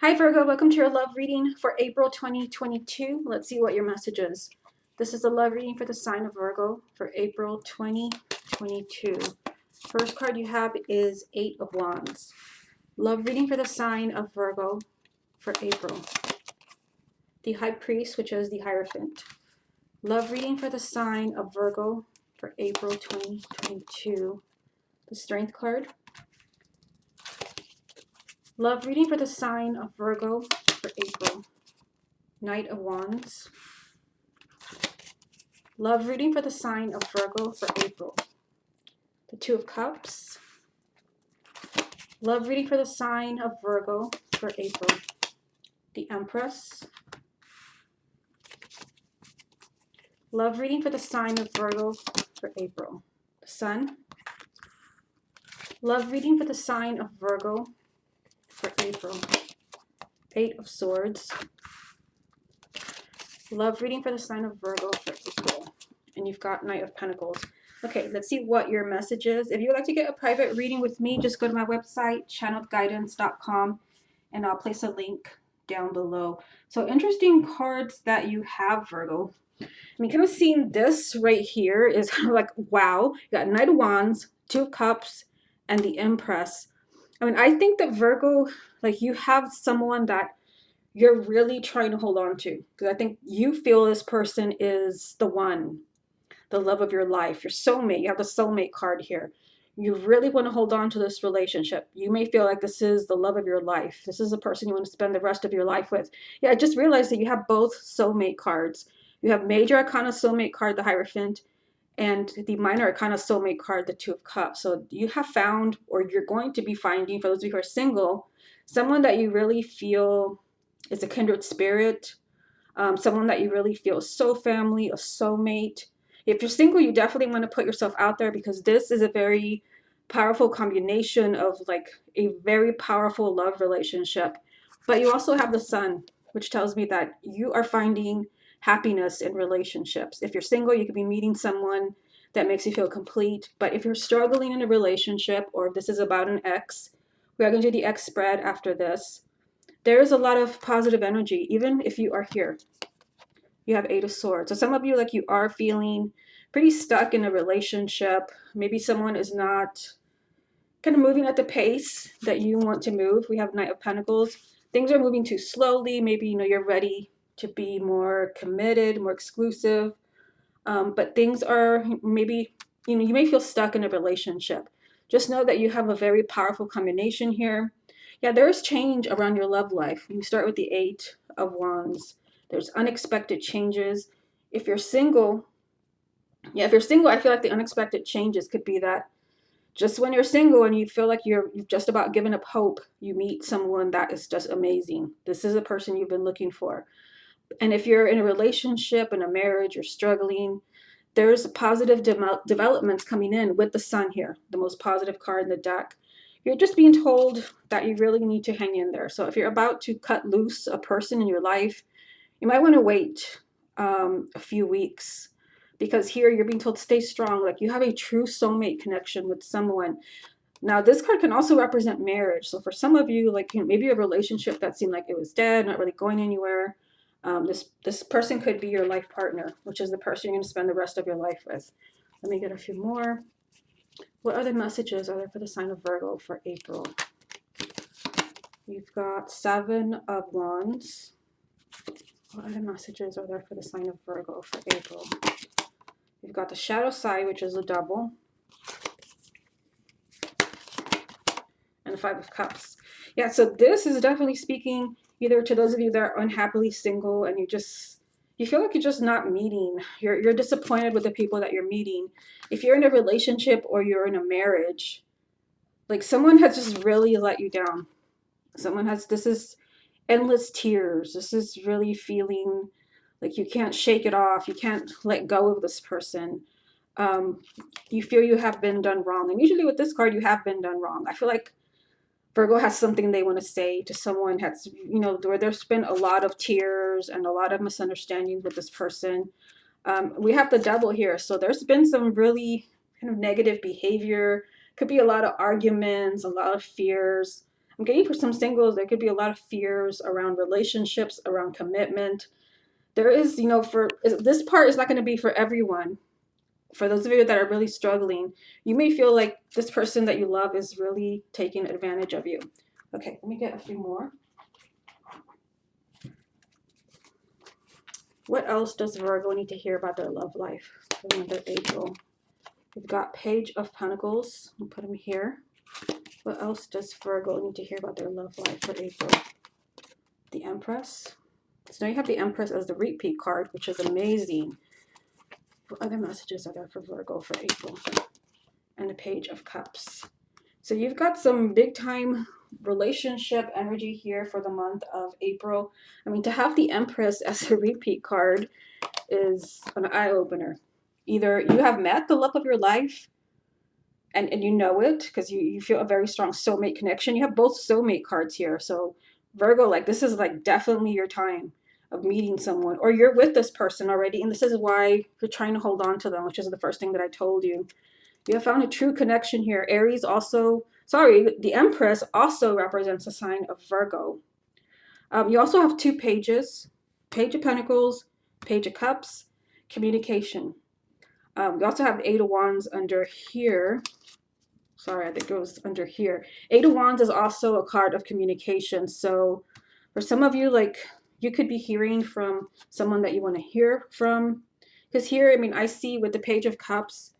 Hi Virgo, welcome to your love reading for April 2022. Let's see what your message is. This is a love reading for the sign of Virgo for April 2022. First card you have is Eight of Wands. Love reading for the sign of Virgo for April. The High Priest, which is the Hierophant. Love reading for the sign of Virgo for April 2022. The Strength card. Love reading for the sign of Virgo for April. Knight of Wands. Love reading for the sign of Virgo for April. The Two of Cups. Love reading for the sign of Virgo for April. The Empress. Love reading for the sign of Virgo for April. The Sun. Love reading for the sign of Virgo for April. Eight of Swords. Love reading for the sign of Virgo for April. And you've got Knight of Pentacles. Okay, let's see what your message is. If you would like to get a private reading with me, just go to my website, channelguidance.com, and I'll place a link down below. So interesting cards that you have, Virgo. I mean, kind of seeing this right here is kind of like, wow. You got Knight of Wands, Two of Cups, and the Empress. I mean, I think that Virgo, like you have someone that you're really trying to hold on to. Because I think you feel this person is the one, the love of your life, your soulmate. You have the soulmate card here. You really want to hold on to this relationship. You may feel like this is the love of your life. This is the person you want to spend the rest of your life with. Yeah, I just realized that you have both soulmate cards. You have Major Arcana soulmate card, the Hierophant, and the Minor Arcana soulmate card, the Two of Cups. So you have found, or you're going to be finding, for those of you who are single, someone that you really feel is a kindred spirit, someone that you really feel is so family, a soulmate. If you're single, you definitely want to put yourself out there because this is a very powerful combination of like a very powerful love relationship. But you also have the Sun, which tells me that you are finding happiness in relationships. If you're single, you could be meeting someone that makes you feel complete. But if you're struggling in a relationship, or if this is about an ex, we are going to do the ex spread after this. There is a lot of positive energy, even if you are here. You have Eight of Swords. So some of you, like, you are feeling pretty stuck in a relationship. Maybe someone is not kind of moving at the pace that you want to move. We have Knight of Pentacles. Things are moving too slowly. Maybe, you're ready to be more committed, more exclusive. But things are maybe, you may feel stuck in a relationship. Just know that you have a very powerful combination here. Yeah, there's change around your love life. You start with the Eight of Wands. There's unexpected changes. If you're single, I feel like the unexpected changes could be that just when you're single and you feel like you've just about given up hope, you meet someone that is just amazing. This is a person you've been looking for. And if you're in a relationship, in a marriage, you're struggling, there's positive developments coming in with the Sun here, the most positive card in the deck. You're just being told that you really need to hang in there. So if you're about to cut loose a person in your life, you might want to wait a few weeks, because here you're being told stay strong. Like you have a true soulmate connection with someone. Now this card can also represent marriage. So for some of you, like maybe a relationship that seemed like it was dead, not really going anywhere. This person could be your life partner, which is the person you're going to spend the rest of your life with. Let me get a few more. What other messages are there for the sign of Virgo for April? You've got Seven of Wands. What other messages are there for the sign of Virgo for April? You've got the shadow side, which is a double, and the Five of Cups. Yeah, so this is definitely speaking either to those of you that are unhappily single and you feel like you're just not meeting. You're disappointed with the people that you're meeting. If you're in a relationship or you're in a marriage, like someone has just really let you down. This is endless tears. This is really feeling like you can't shake it off. You can't let go of this person. You feel you have been done wrong. And usually with this card, you have been done wrong. I feel like Virgo has something they want to say to someone that's, where there's been a lot of tears and a lot of misunderstandings with this person. We have the Devil here. So there's been some really kind of negative behavior. Could be a lot of arguments, a lot of fears. I'm getting for some singles, there could be a lot of fears around relationships, around commitment. There is, for this part is not going to be for everyone. For those of you that are really struggling, you may feel like this person that you love is really taking advantage of you. Okay, let me get a few more. What else does Virgo need to hear about their love life for the month of April? We've got Page of Pentacles. I'll put them here. What else does Virgo need to hear about their love life for April? The Empress. So now you have the Empress as the repeat card, which is amazing. What other messages are there for Virgo for April? And the Page of Cups. So you've got some big time relationship energy here for the month of April. I mean, to have the Empress as a repeat card is an eye-opener. Either you have met the love of your life and you know it because you feel a very strong soulmate connection. You have both soulmate cards here. So Virgo, like this is like definitely your time of meeting someone, or you're with this person already, and this is why you're trying to hold on to them, which is the first thing that I told you. You have found a true connection here. Aries also, sorry, the Empress also represents a sign of Virgo. You also have two pages, Page of Pentacles, Page of Cups, communication. You also have Eight of Wands under here. Sorry, I think it was under here. Eight of Wands is also a card of communication. So for some of you, like you could be hearing from someone that you want to hear from. Because here, I mean, I see with the Page of Cups,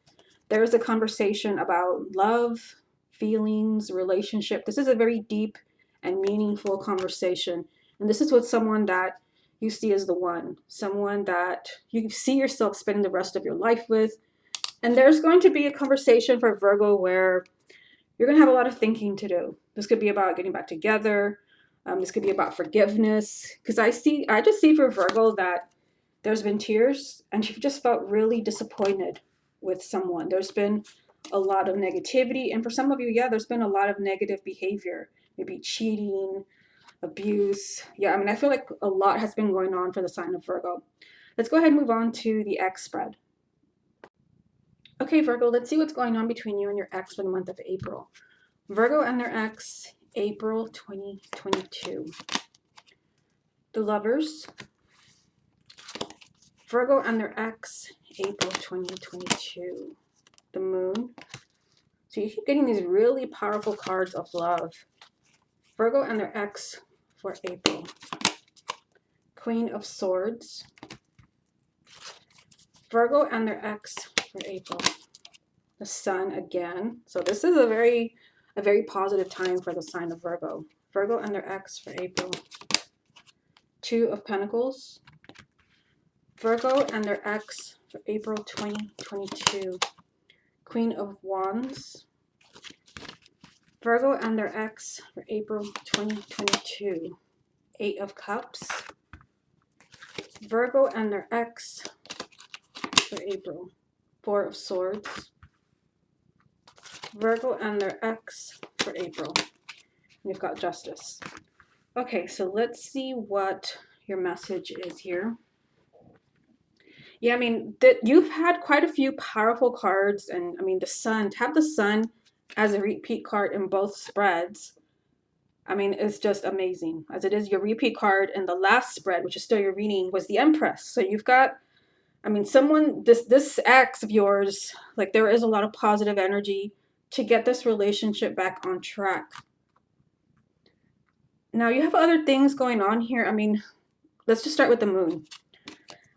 there's a conversation about love, feelings, relationship. This is a very deep and meaningful conversation. And this is with someone that you see as the one, someone that you see yourself spending the rest of your life with. And there's going to be a conversation for Virgo where you're going to have a lot of thinking to do. This could be about getting back together. This could be about forgiveness. Because I just see for Virgo that there's been tears and you've just felt really disappointed with someone. There's been a lot of negativity. And for some of you, yeah, there's been a lot of negative behavior, maybe cheating, abuse. Yeah, I mean, I feel like a lot has been going on for the sign of Virgo. Let's go ahead and move on to the ex spread. Okay, Virgo, let's see what's going on between you and your ex for the month of April. Virgo and their ex, April 2022. The Lovers. Virgo and their ex, April 2022. The Moon. So you keep getting these really powerful cards of love. Virgo and their ex for April. Queen of Swords. Virgo and their ex for April. The Sun again. So this is a very positive time for the sign of Virgo. Virgo and their ex for April. Two of Pentacles. Virgo and their ex for April 2022. Queen of Wands. Virgo and their ex for April 2022. Eight of Cups. Virgo and their ex for April. Four of Swords. Virgo and their ex for April. We've got Justice. Okay, so let's see what your message is here. Yeah, I mean, you've had quite a few powerful cards, and I mean, the Sun, to have the Sun as a repeat card in both spreads, I mean, it's just amazing. As it is your repeat card in the last spread, which is still your reading, was the Empress. So you've got, I mean, someone, this ex of yours, like there is a lot of positive energy to get this relationship back on track. Now you have other things going on here. I mean, let's just start with the Moon.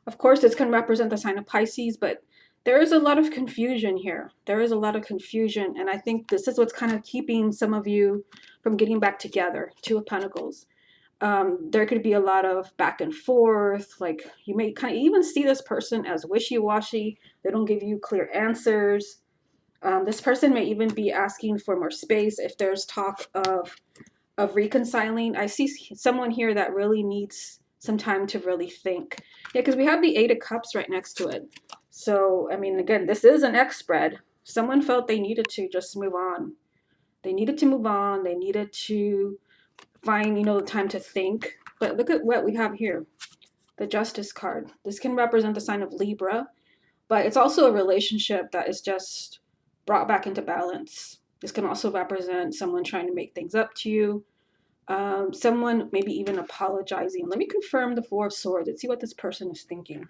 Of course, this can represent the sign of Pisces, but there is a lot of confusion here. There is a lot of confusion, and I think this is what's kind of keeping some of you from getting back together. Two of Pentacles. There could be a lot of back and forth. Like you may kind of even see this person as wishy-washy. They don't give you clear answers. This person may even be asking for more space if there's talk of reconciling. I see someone here that really needs some time to really think. Yeah, because we have the Eight of Cups right next to it. So, I mean, again, this is an ex spread. Someone felt they needed to just move on. They needed to move on. They needed to find, the time to think. But look at what we have here. The Justice card. This can represent the sign of Libra, but it's also a relationship that is just brought back into balance. This can also represent someone trying to make things up to you. Someone maybe even apologizing. Let me confirm the Four of Swords and see what this person is thinking.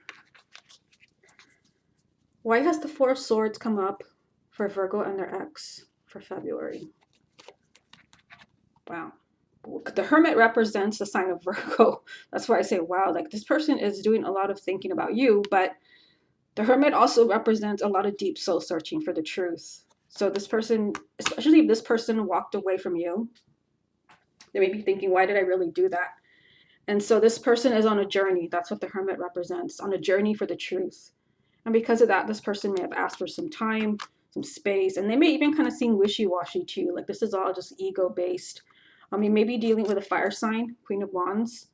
Why has the Four of Swords come up for Virgo and their ex for February? Wow. The Hermit represents the sign of Virgo. That's why I say, wow, like this person is doing a lot of thinking about you, but the Hermit also represents a lot of deep soul searching for the truth. So this person, especially if this person walked away from you, they may be thinking, why did I really do that? And so this person is on a journey. That's what the Hermit represents, on a journey for the truth. And because of that, this person may have asked for some time, some space, and they may even kind of seem wishy-washy to you. Like this is all just ego-based. You may be dealing with a fire sign, Queen of Wands,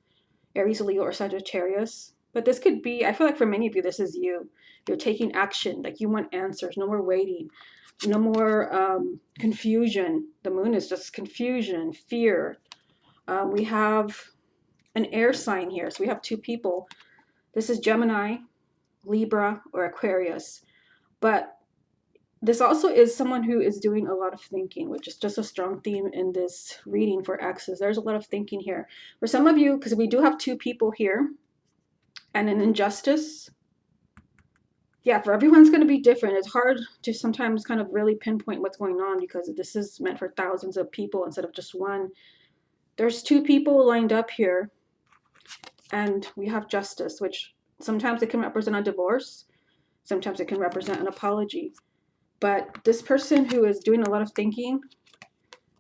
Aries, Leo, or Sagittarius. But this could be, I feel like for many of you, this is you. You're taking action. Like you want answers. No more waiting. No more confusion. The moon is just confusion, fear. We have an air sign here. So we have two people. This is Gemini, Libra, or Aquarius. But this also is someone who is doing a lot of thinking, which is just a strong theme in this reading for exes. There's a lot of thinking here. For some of you, because we do have two people here and an injustice. Yeah, for everyone's going to be different. It's hard to sometimes kind of really pinpoint what's going on because this is meant for thousands of people instead of just one. There's two people lined up here, and we have justice, which sometimes it can represent a divorce. Sometimes it can represent an apology. But this person who is doing a lot of thinking,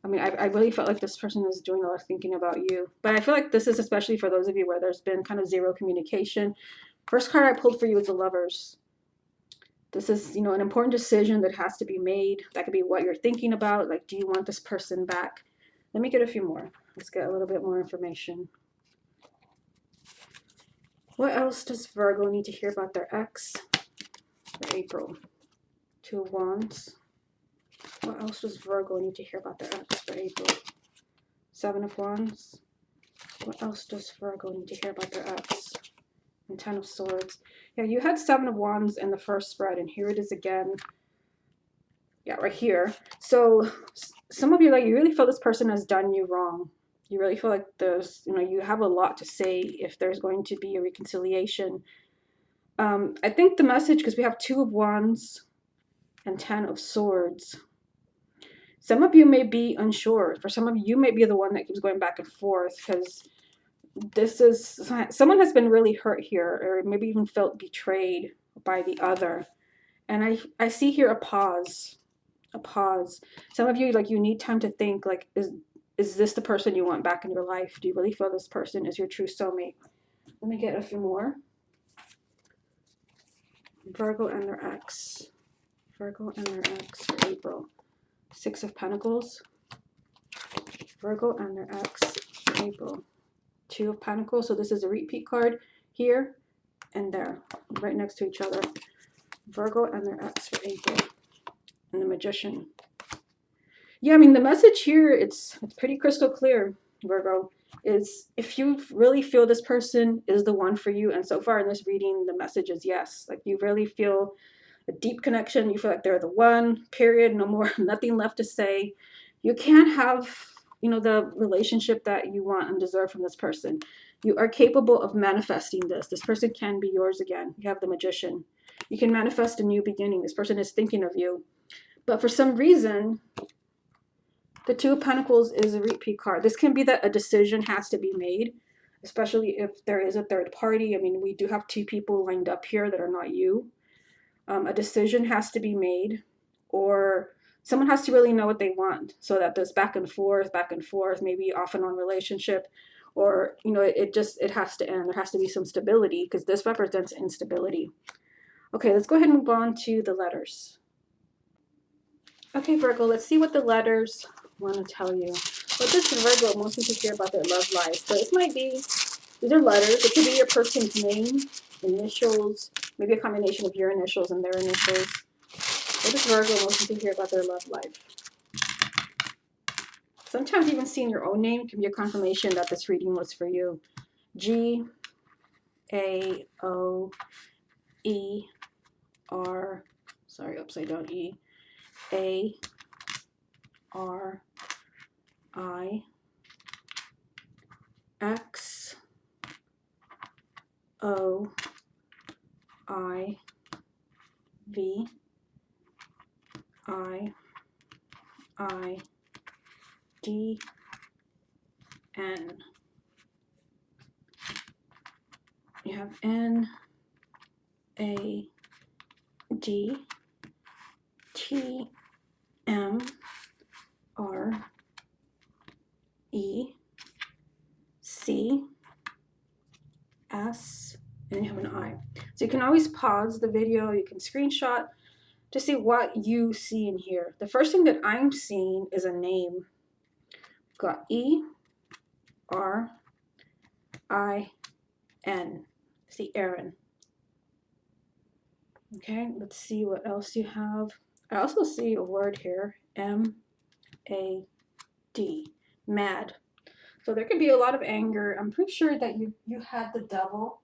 I mean, I really felt like this person is doing a lot of thinking about you. But I feel like this is especially for those of you where there's been kind of zero communication. First card I pulled for you is the Lovers. This is, you know, an important decision that has to be made. That could be what you're thinking about. Like, do you want this person back? Let me get a few more. Let's get a little bit more information. What else does Virgo need to hear about their ex for April? Two of Wands. What else does Virgo need to hear about their ex for April? Seven of Wands. What else does Virgo need to hear about their ex? And Ten of Swords. Yeah, you had Seven of Wands in the first spread, and here it is again. Yeah, right here. So some of you, like, you really feel this person has done you wrong. You really feel like there's, you know, you have a lot to say if there's going to be a reconciliation. I think the message, because we have Two of Wands and Ten of Swords. Some of you may be unsure. For some of you, you may be the one that keeps going back and forth because this is, someone has been really hurt here or maybe even felt betrayed by the other. And I see here a pause. A pause. Some of you, like, you need time to think, like, is this the person you want back in your life? Do you really feel this person is your true soulmate? Let me get a few more. Virgo and their ex. Virgo and their ex for April. Six of Pentacles. Virgo and their ex for April. Two of Pentacles. So this is a repeat card here and there, right next to each other. Virgo and their ex for April. And the Magician. Yeah, I mean, the message here, it's pretty crystal clear, Virgo, is if you really feel this person is the one for you, and so far in this reading, the message is yes. Like, you really feel a deep connection. You feel like they're the one, period, no more, nothing left to say. You can't have, you know, the relationship that you want and deserve from this person. You are capable of manifesting this. This person can be yours again. You have the Magician. You can manifest a new beginning. This person is thinking of you. But for some reason, the Two of Pentacles is a repeat card. This can be that a decision has to be made, especially if there is a third party. I mean, we do have two people lined up here that are not you. A decision has to be made, or someone has to really know what they want so that this back and forth, maybe off and on relationship, or, you know, it has to end. There has to be some stability because this represents instability. Okay, let's go ahead and move on to the letters. Okay, Virgo, let's see what the letters want to tell you. What does Virgo most need to hear about their love life? So this might be, these are letters. It could be your person's name, initials, maybe a combination of your initials and their initials. What does Virgo most need to hear about their love life? Sometimes even seeing your own name can be a confirmation that this reading was for you. G-A-O-E-R, sorry, upside down E. A-R-I-N-G. X O I V I D N. You have N A D T M R E C S, and you have an I. So you can always pause the video, you can screenshot to see what you see in here. The first thing that I'm seeing is a name. Got E R I N. See Aaron. Okay, let's see what else you have. I also see a word here, M A D, mad. So there could be a lot of anger. I'm pretty sure that you had the devil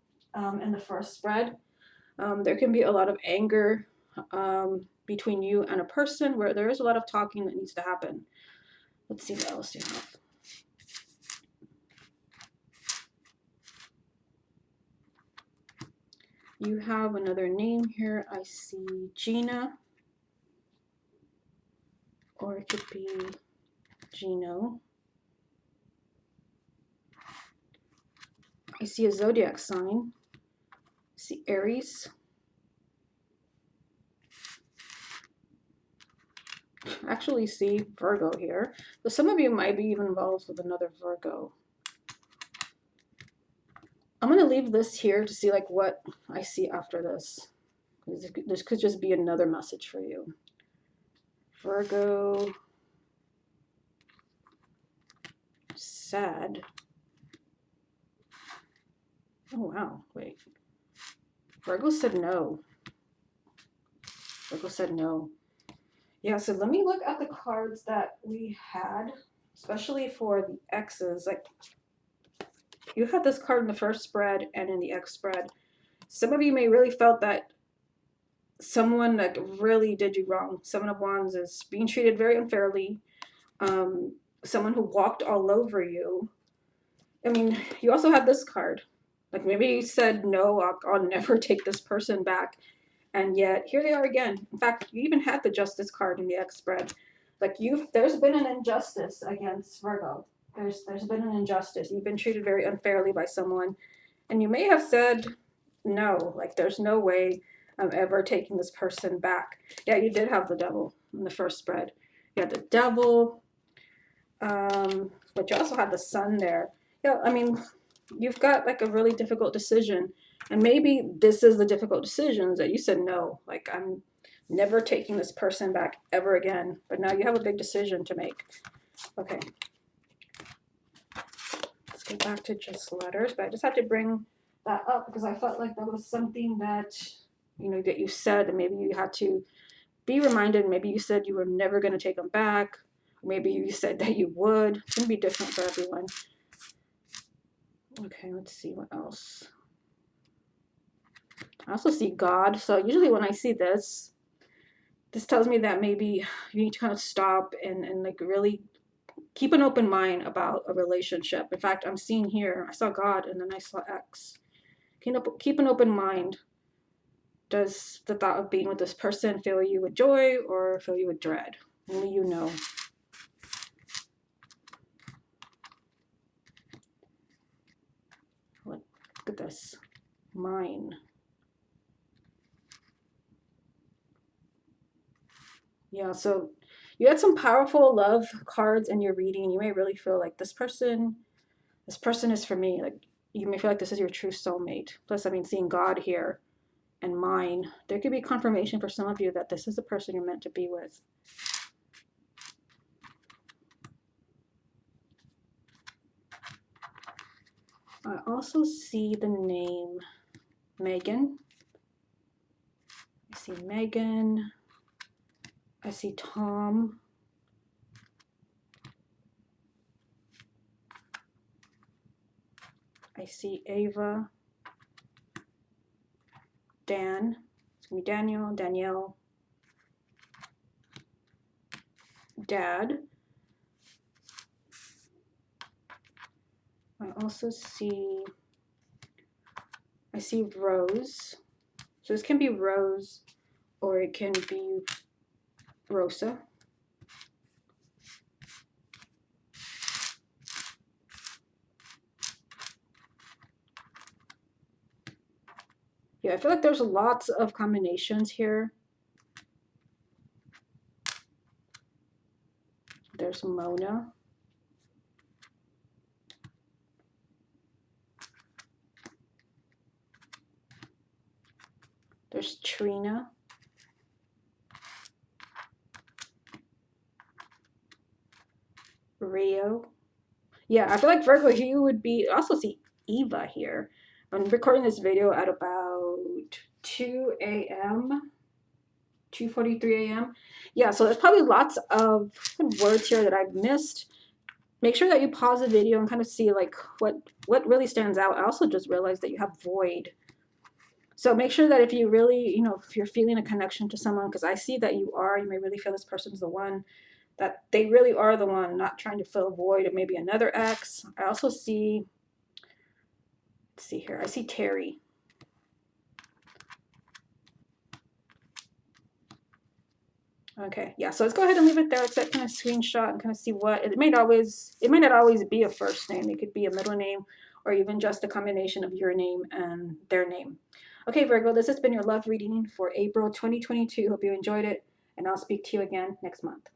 in the first spread. There can be a lot of anger between you and a person where there is a lot of talking that needs to happen. Let's see what else you have. You have another name here. I see Gina, or it could be Gino. I see a zodiac sign. I see Aries. I actually see Virgo here. So some of you might be even involved with another Virgo. I'm going to leave this here to see like what I see after this. This could just be another message for you. Virgo, sad. Oh wow, wait. Virgo said no. Virgo said no. Yeah, so let me look at the cards that we had, especially for the X's. Like, you had this card in the first spread and in the X spread. Some of you may really felt that someone like really did you wrong. Seven of Wands is being treated very unfairly. Someone who walked all over you. I mean, you also had this card. Like maybe you said, no, I'll never take this person back. And yet here they are again. In fact, you even had the Justice card in the X spread. Like there's been an injustice against Virgo. There's been an injustice. You've been treated very unfairly by someone. And you may have said, no, like there's no way I'm ever taking this person back. Yeah, you did have the devil in the first spread. You had the devil, but you also had the sun there. Yeah, I mean, you've got like a really difficult decision. And maybe this is the difficult decisions that you said, no, like I'm never taking this person back ever again. But now you have a big decision to make. Okay. Let's get back to just letters, but I just had to bring that up because I felt like that was something that, you know, that you said, and maybe you had to be reminded. Maybe you said you were never going to take them back. Maybe you said that you would. It's going to be different for everyone. Okay, let's see what else. I also see God. So usually when I see this tells me that maybe you need to kind of stop and like really keep an open mind about a relationship. In fact, I'm seeing here, I saw God and then I saw X. Keep an open mind. Does the thought of being with this person fill you with joy or fill you with dread? Only you know. Look at this. Mine. Yeah, so you had some powerful love cards in your reading. You may really feel like this person is for me. Like you may feel like this is your true soulmate. Plus, I mean, seeing God here and mine, there could be confirmation for some of you that this is the person you're meant to be with. I also see the name Megan. I see Megan. I see Tom. I see Ava. Dan. It's going to be Daniel, Danielle. Dad. I also see, I see rose. So this can be rose or it can be rosa. Yeah, I feel like there's lots of combinations here. There's Mona. There's Trina. Rio. Yeah, I feel like Virgo, you would be, I also see Eva here. I'm recording this video at about 2 a.m. 2:43 a.m. Yeah, so there's probably lots of words here that I've missed. Make sure that you pause the video and kind of see like what really stands out. I also just realized that you have void. So make sure that if you really, if you're feeling a connection to someone, because I see that you are, you may really feel this person's the one, that they really are the one, not trying to fill a void or maybe another ex. I also see, let's see here, I see Terry. Okay, yeah, so let's go ahead and leave it there. Let's kind of screenshot and kind of see what, it might not always be a first name. It could be a middle name or even just a combination of your name and their name. Okay, Virgo, this has been your love reading for April 2022. Hope you enjoyed it, and I'll speak to you again next month.